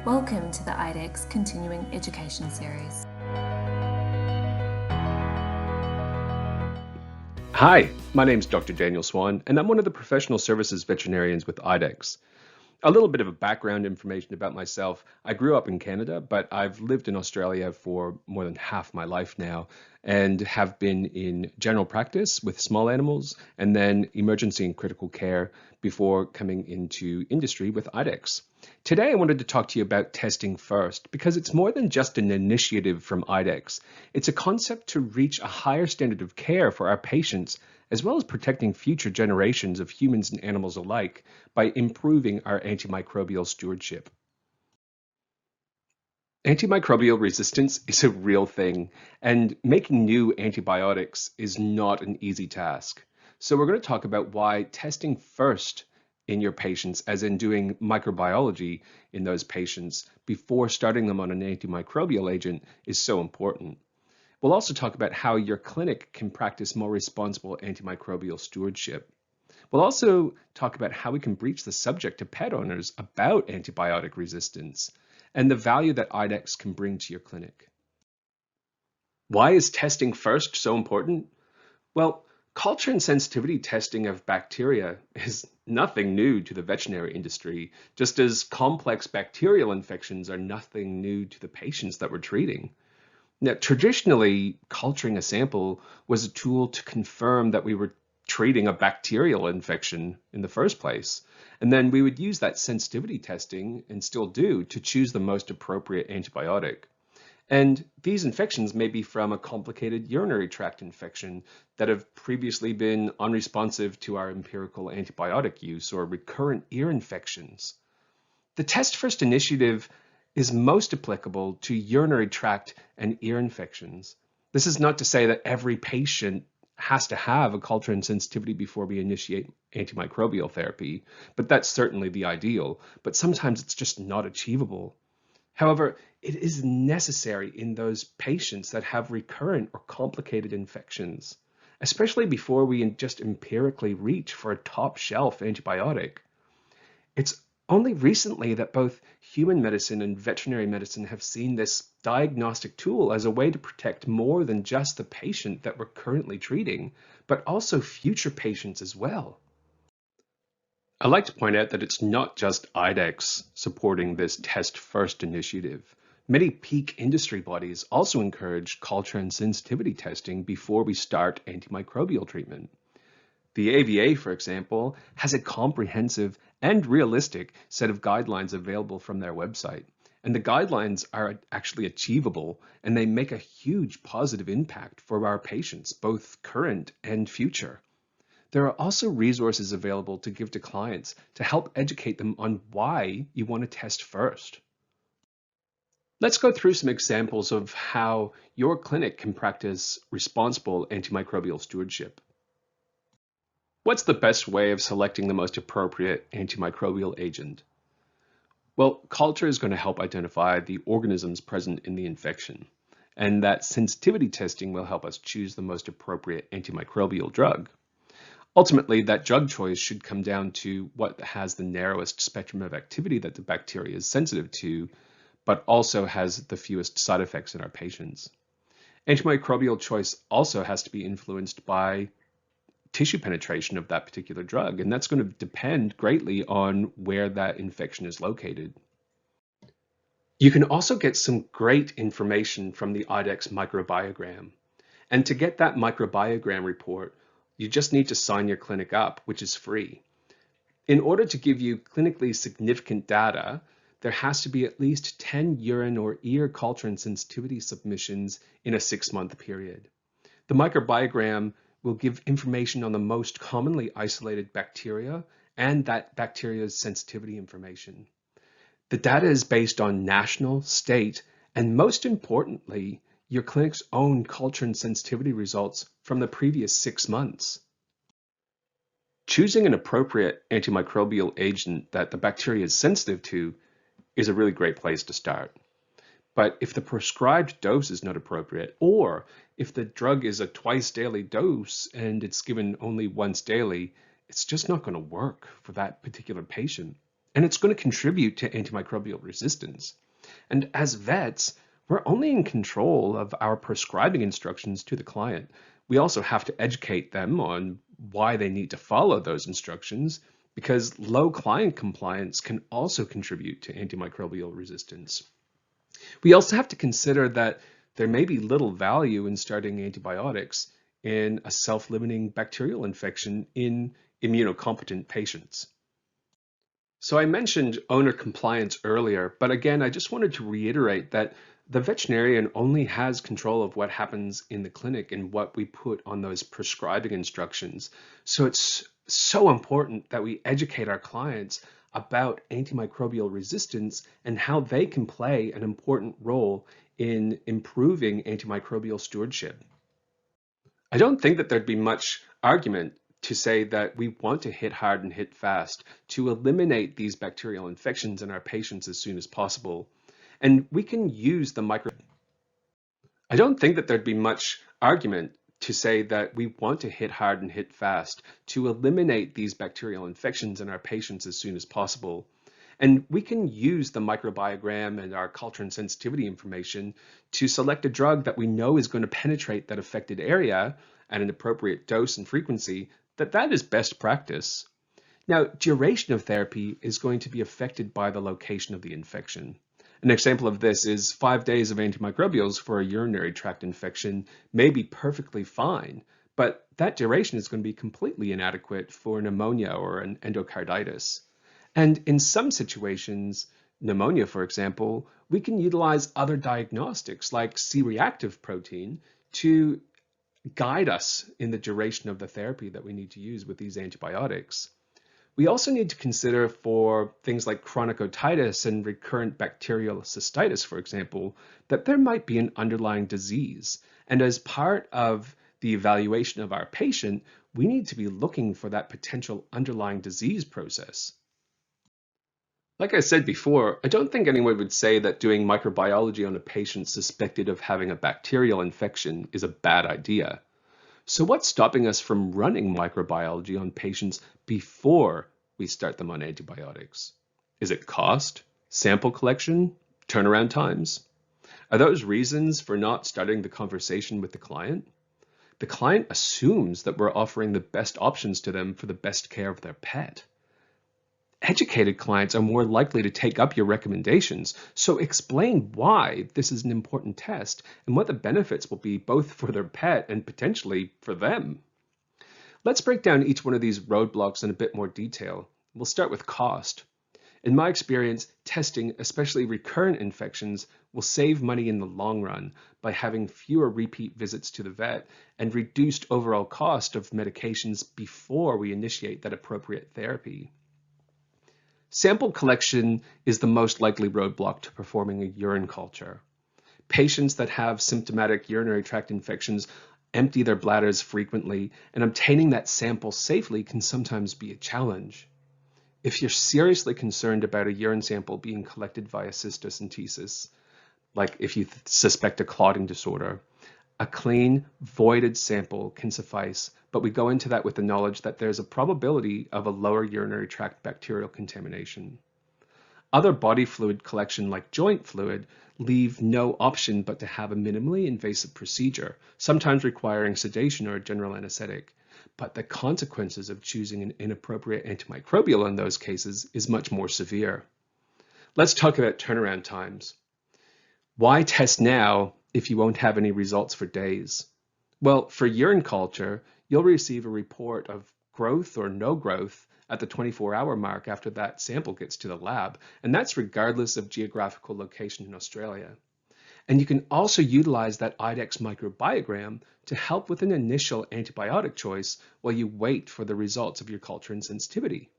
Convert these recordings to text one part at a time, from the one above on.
Welcome to the IDEXX Continuing Education Series. Hi, my name's Dr. Daniel Swan, and I'm one of the professional services veterinarians with IDEXX. A little bit of background information about myself. I grew up in Canada, but I've lived in Australia for more than half my life now and have been in general practice with small animals and then emergency and critical care before coming into industry with IDEXX. Today, I wanted to talk to you about testing first because it's more than just an initiative from IDEXX. It's a concept to reach a higher standard of care for our patients as well as protecting future generations of humans and animals alike by improving our antimicrobial stewardship. Antimicrobial resistance is a real thing, and making new antibiotics is not an easy task. So we're going to talk about why testing first in your patients, as in doing microbiology in those patients before starting them on an antimicrobial agent, is so important. We'll also talk about how your clinic can practice more responsible antimicrobial stewardship. We'll also talk about how we can breach the subject to pet owners about antibiotic resistance and the value that IDEXX can bring to your clinic. Why is testing first so important? Well, culture and sensitivity testing of bacteria is nothing new to the veterinary industry, just as complex bacterial infections are nothing new to the patients that we're treating. Now, traditionally, culturing a sample was a tool to confirm that we were treating a bacterial infection in the first place. And then we would use that sensitivity testing, and still do, to choose the most appropriate antibiotic. And these infections may be from a complicated urinary tract infection that have previously been unresponsive to our empirical antibiotic use, or recurrent ear infections. The Test First initiative is most applicable to urinary tract and ear infections. This is not to say that every patient has to have a culture and sensitivity before we initiate antimicrobial therapy, but that's certainly the ideal, but sometimes it's just not achievable. However, it is necessary in those patients that have recurrent or complicated infections, especially before we just empirically reach for a top shelf antibiotic. It's only recently that both human medicine and veterinary medicine have seen this diagnostic tool as a way to protect more than just the patient that we're currently treating, but also future patients as well. I'd like to point out that it's not just IDEXX supporting this Test First initiative. Many peak industry bodies also encourage culture and sensitivity testing before we start antimicrobial treatment. The AVA, for example, has a comprehensive and realistic set of guidelines available from their website. And the guidelines are actually achievable, and they make a huge positive impact for our patients, both current and future. There are also resources available to give to clients to help educate them on why you want to test first. Let's go through some examples of how your clinic can practice responsible antimicrobial stewardship. What's the best way of selecting the most appropriate antimicrobial agent? Well, culture is going to help identify the organisms present in the infection, and that sensitivity testing will help us choose the most appropriate antimicrobial drug. Ultimately, that drug choice should come down to what has the narrowest spectrum of activity that the bacteria is sensitive to, but also has the fewest side effects in our patients. Antimicrobial choice also has to be influenced by tissue penetration of that particular drug, and that's going to depend greatly on where that infection is located. You can also get some great information from the IDEXX microbiogram. And to get that microbiogram report, you just need to sign your clinic up, which is free. In order to give you clinically significant data, there has to be at least 10 urine or ear culture and sensitivity submissions in a 6-month period. The microbiogram will give information on the most commonly isolated bacteria and that bacteria's sensitivity information. The data is based on national, state, and most importantly, your clinic's own culture and sensitivity results from the previous 6 months. Choosing an appropriate antimicrobial agent that the bacteria is sensitive to is a really great place to start. But if the prescribed dose is not appropriate, or if the drug is a twice daily dose and it's given only once daily, it's just not going to work for that particular patient. and it's going to contribute to antimicrobial resistance. And as vets, we're only in control of our prescribing instructions to the client. We also have to educate them on why they need to follow those instructions, because low client compliance can also contribute to antimicrobial resistance. We also have to consider that there may be little value in starting antibiotics in a self-limiting bacterial infection in immunocompetent patients. So I mentioned owner compliance earlier, but again, I just wanted to reiterate that the veterinarian only has control of what happens in the clinic and what we put on those prescribing instructions. So it's so important that we educate our clients about antimicrobial resistance and how they can play an important role in improving antimicrobial stewardship. I don't think that there'd be much argument to say that we want to hit hard and hit fast to eliminate these bacterial infections in our patients as soon as possible. And we can use the micro. I don't think that there'd be much argument to say that we want to hit hard and hit fast to eliminate these bacterial infections in our patients as soon as possible. And we can use the microbiogram and our culture and sensitivity information to select a drug that we know is going to penetrate that affected area at an appropriate dose and frequency, that is best practice. Now, duration of therapy is going to be affected by the location of the infection. An example of this is 5 days of antimicrobials for a urinary tract infection may be perfectly fine, but that duration is going to be completely inadequate for pneumonia or an endocarditis. And in some situations, pneumonia, for example, we can utilize other diagnostics like C-reactive protein to guide us in the duration of the therapy that we need to use with these antibiotics. We also need to consider for things like chronic otitis and recurrent bacterial cystitis, for example, that there might be an underlying disease. And as part of the evaluation of our patient, we need to be looking for that potential underlying disease process. Like I said before, I don't think anyone would say that doing microbiology on a patient suspected of having a bacterial infection is a bad idea. So what's stopping us from running microbiology on patients before we start them on antibiotics? Is it cost, sample collection, turnaround times? Are those reasons for not starting the conversation with the client? The client assumes that we're offering the best options to them for the best care of their pet. Educated clients are more likely to take up your recommendations, so explain why this is an important test and what the benefits will be both for their pet and potentially for them. Let's break down each one of these roadblocks in a bit more detail. We'll start with cost. In my experience, testing, especially recurrent infections, will save money in the long run by having fewer repeat visits to the vet and reduced overall cost of medications before we initiate that appropriate therapy. Sample collection is the most likely roadblock to performing a urine culture. Patients that have symptomatic urinary tract infections empty their bladders frequently, and obtaining that sample safely can sometimes be a challenge. If you're seriously concerned about a urine sample being collected via cystocentesis, like if you suspect a clotting disorder, a clean, voided sample can suffice, but we go into that with the knowledge that there's a probability of a lower urinary tract bacterial contamination. Other body fluid collection, like joint fluid, leave no option but to have a minimally invasive procedure, sometimes requiring sedation or a general anesthetic. But the consequences of choosing an inappropriate antimicrobial in those cases is much more severe. Let's talk about turnaround times. Why test now if you won't have any results for days? Well, for urine culture, you'll receive a report of growth or no growth at the 24-hour mark after that sample gets to the lab, and that's regardless of geographical location in Australia. And you can also utilize that IDEXX microbiogram to help with an initial antibiotic choice while you wait for the results of your culture and sensitivity.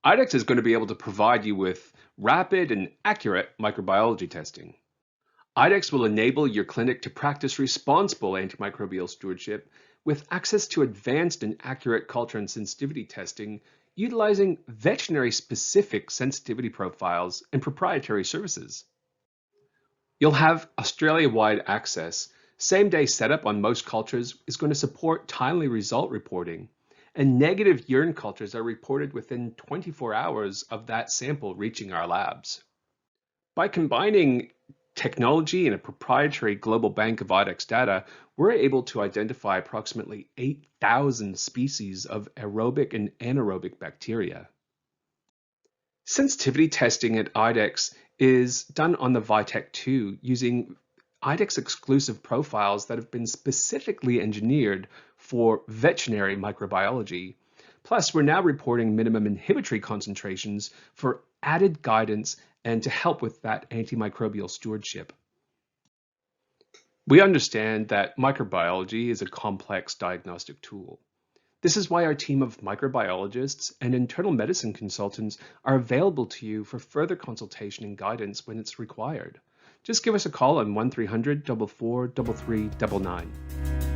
IDEXX is going to be able to provide you with rapid and accurate microbiology testing. IDEXX will enable your clinic to practice responsible antimicrobial stewardship with access to advanced and accurate culture and sensitivity testing utilizing veterinary-specific sensitivity profiles and proprietary services. You'll have Australia-wide access. Same-day setup on most cultures is going to support timely result reporting. and negative urine cultures are reported within 24 hours of that sample reaching our labs. By combining technology and a proprietary global bank of IDEXX data, we're able to identify approximately 8,000 species of aerobic and anaerobic bacteria. Sensitivity testing at IDEXX is done on the VITEC 2 using IDEXX exclusive profiles that have been specifically engineered for veterinary microbiology. Plus, we're now reporting minimum inhibitory concentrations for added guidance and to help with that antimicrobial stewardship. We understand that microbiology is a complex diagnostic tool. This is why our team of microbiologists and internal medicine consultants are available to you for further consultation and guidance when it's required. Just give us a call on 1300 44 33 99.